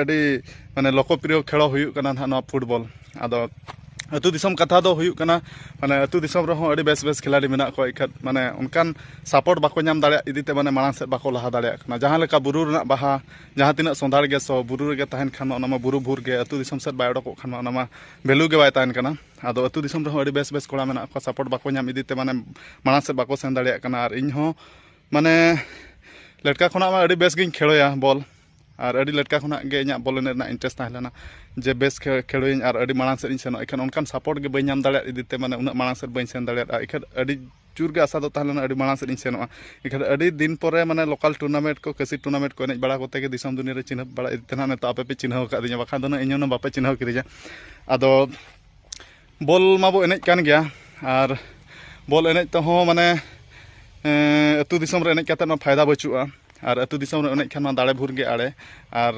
ᱟᱹᱰᱤ ᱢᱟᱱᱮ ᱞᱳᱠᱚᱯᱨᱤᱭᱚ ᱠᱷᱮᱞ ᱦᱩᱭᱩᱜ ᱠᱟᱱᱟ ᱱᱚᱣᱟ ᱯᱷᱩᱴᱵᱚᱞ ᱟᱫᱚ ᱟᱹᱛᱩ ᱫᱤᱥᱚᱢ ᱠᱟᱛᱷᱟ ᱫᱚ ᱦᱩᱭᱩᱜ ᱠᱟᱱᱟ ᱢᱟᱱᱮ ᱟᱹᱛᱩ ᱫᱤᱥᱚᱢ ᱨᱮᱦᱚᱸ ᱟᱹᱰᱤ ᱵᱮᱥ ᱠᱷᱤᱞᱟᱲᱤ ᱢᱮᱱᱟᱜ ᱠᱚᱣᱟ ᱮᱱᱠᱷᱟᱱ ᱢᱟᱱᱮ ᱚᱱᱠᱟᱱ ᱥᱟᱯᱳᱨᱴ ᱵᱟᱠᱚ ᱧᱟᱢ ᱫᱟᱲᱮᱭᱟᱜ ᱤᱫᱤᱛᱮ ᱢᱟᱱᱮ ᱢᱟᱲᱟᱝ ᱥᱮᱫ ᱵᱟᱠᱚ ᱞᱟᱦᱟ ᱫᱟᱲᱮᱭᱟᱜ ᱠᱟᱱᱟ ᱡᱟᱦᱟᱸ ᱞᱮᱠᱟ ᱵᱩᱨᱩ ᱨᱮᱱᱟᱜ ᱵᱟᱦᱟ ᱡᱟᱦᱟᱸ ᱛᱤᱱᱟᱹᱜ ᱥᱚᱸᱫᱷᱟᱲ ᱜᱮ ᱥᱚ ᱵᱩᱨᱩ ᱨᱮᱜᱮ ᱛᱟᱦᱮᱱ ᱠᱷᱟᱱ ᱚᱱᱟ ᱢᱟ ᱵᱩᱨᱩ ᱵᱷᱩᱨ ᱜᱮ ᱟᱹᱛᱩ ᱫᱤᱥᱚᱢ ᱥᱮᱫ ᱵᱟᱭ ᱚᱰᱚᱠᱚᱜ ᱠᱷᱟᱱ ᱚᱱᱟ ᱢᱟ ᱵᱷᱮᱞᱩ ᱜᱮ ᱵᱟᱭ ᱛᱟᱦᱮᱱ ᱠᱟᱱᱟ ᱟᱫᱚ ᱟᱹᱛᱩ ᱫᱤᱥᱚᱢ ᱨᱮᱦᱚᱸ ᱟᱹᱰᱤ ᱵᱮᱥ ᱠᱚᱲᱟ ᱢᱮᱱᱟᱜ ᱠᱚᱣᱟ ᱥᱟᱯᱳᱨᱴ ᱵᱟᱠᱚ ᱧᱟᱢ ᱤᱫᱤᱛᱮ ᱢᱟᱱᱮ ᱢᱟᱲᱟᱝ ᱥᱮᱫ ᱵᱟᱠᱚ ᱥᱮᱱ ᱫᱟᱲᱮᱭᱟᱜ ᱠᱟᱱᱟ ᱟᱨ ᱤᱧᱦᱚᱸ ᱢᱟᱱᱮ ᱞᱮᱴᱠᱟ ᱠᱷᱚᱱᱟᱜ ᱢᱟ ᱟᱹᱰᱤ ᱵᱮᱥ ᱜᱤᱧ ᱠᱷᱮᱞᱳᱭᱟ ᱵᱚᱞ ᱟᱨ ᱟᱹᱰᱤ ᱞᱮᱴᱠᱟ ᱠᱷᱚᱱᱟᱜ ᱜᱮ ᱤᱧᱟᱹᱜ ᱵᱚᱞ ᱮᱱᱮᱡ ᱨᱮᱱᱟᱜ ᱤᱱᱴᱟᱨᱮᱥᱴ ᱛᱟᱦᱮᱸ ᱞᱮᱱᱟ ᱡᱮ ᱵᱮᱥ ᱠᱷᱮᱞᱳᱭᱟᱹᱧ ᱟᱨ ᱟᱹᱰᱤ ᱢᱟᱲᱟᱝ ᱥᱮᱫ ᱤᱧ ᱥᱮᱱᱚᱜᱼᱟ ᱮᱱᱠᱷᱟᱱ ᱚᱱᱠᱟᱱ ᱥᱟᱯᱳᱨᱴ ᱜᱮ ᱵᱟᱹᱧ ᱧᱟᱢ ᱫᱟᱲᱮᱭᱟᱜ ᱤᱫᱤᱛᱮ ᱢᱟᱱᱮ ᱩᱱᱟᱹᱜ ᱢᱟᱲᱟᱝ ᱥᱮᱫ ᱵᱟᱹᱧ ᱥᱮᱱ ᱫᱟᱲᱮᱭᱟᱜᱼᱟ ᱮᱱᱠᱷᱟᱱ ᱟᱹᱰᱤ ᱡᱳᱨ ᱜᱮ ᱟᱥᱟ ᱫᱚ ᱛᱟᱦᱮᱸ ᱞᱮᱱᱟ ᱟᱹᱰᱤ ᱢᱟᱲᱟᱝ ᱥᱮᱫ ᱤᱧ ᱥᱮᱱᱚᱜᱼᱟ ᱮᱱᱠᱷᱟᱱ ᱟᱹᱰᱤ ᱫᱤᱱ ᱯᱚᱨᱮ ᱢᱟᱱᱮ ᱞᱳᱠᱟᱞ ᱴᱩᱨᱱᱟᱢᱮᱱᱴ ᱠᱚ ᱠᱟᱹᱥᱤ ᱴᱩᱨᱱᱟᱢᱮᱱᱴ ᱠᱚ ᱮᱱᱮᱡ ᱵᱟᱲᱟ ᱠᱚᱛᱮ ᱜᱮ ᱫᱤᱥᱚᱢ ᱫᱩᱱᱤᱭᱟᱹ ᱨᱮ ᱪᱤᱱᱦᱟᱹᱯ ᱵᱟᱲᱟ ᱤᱫᱤ ᱛᱮᱱᱟᱜ ᱱᱤᱛᱚᱜ ᱟᱯᱮ ᱯᱮ ᱪᱤᱱᱦᱟᱹᱣ ᱟᱠᱟᱫᱤᱧᱟ ᱵᱟᱠᱷᱟᱱ ᱫᱚ ᱤᱧ ᱦᱚᱸ ᱵᱟᱯᱮ ᱪᱤᱱᱦᱟᱹᱣ ᱠᱤᱫᱤᱧᱟ ᱟᱫᱚ ᱵᱚᱞ ᱢᱟᱵᱚ ᱮᱱᱮᱡ ᱠᱟᱱ ᱜᱮᱭᱟ ᱟᱨ ᱵᱚᱞ ᱮᱱᱮᱡ ᱛᱮᱦᱚᱸ ᱢᱟᱱᱮ ᱟᱹᱛᱩ ᱫᱤᱥᱚᱢ ᱨᱮ ᱮᱱᱮᱡ ᱠᱟᱛᱮᱫ ᱢᱟ ᱯᱷᱟᱭᱫᱟ ᱵᱟᱹᱪᱩᱜᱼᱟ ᱟᱨ ᱟᱹᱛᱩ ᱫᱤᱥᱚᱢ ᱨᱮ ᱮᱱᱮᱡ ᱠᱷᱟᱱ ᱢᱟ ᱫᱟᱲᱮ ᱵᱷᱩᱨ ᱜᱮ ᱟᱲᱮ ᱟᱨ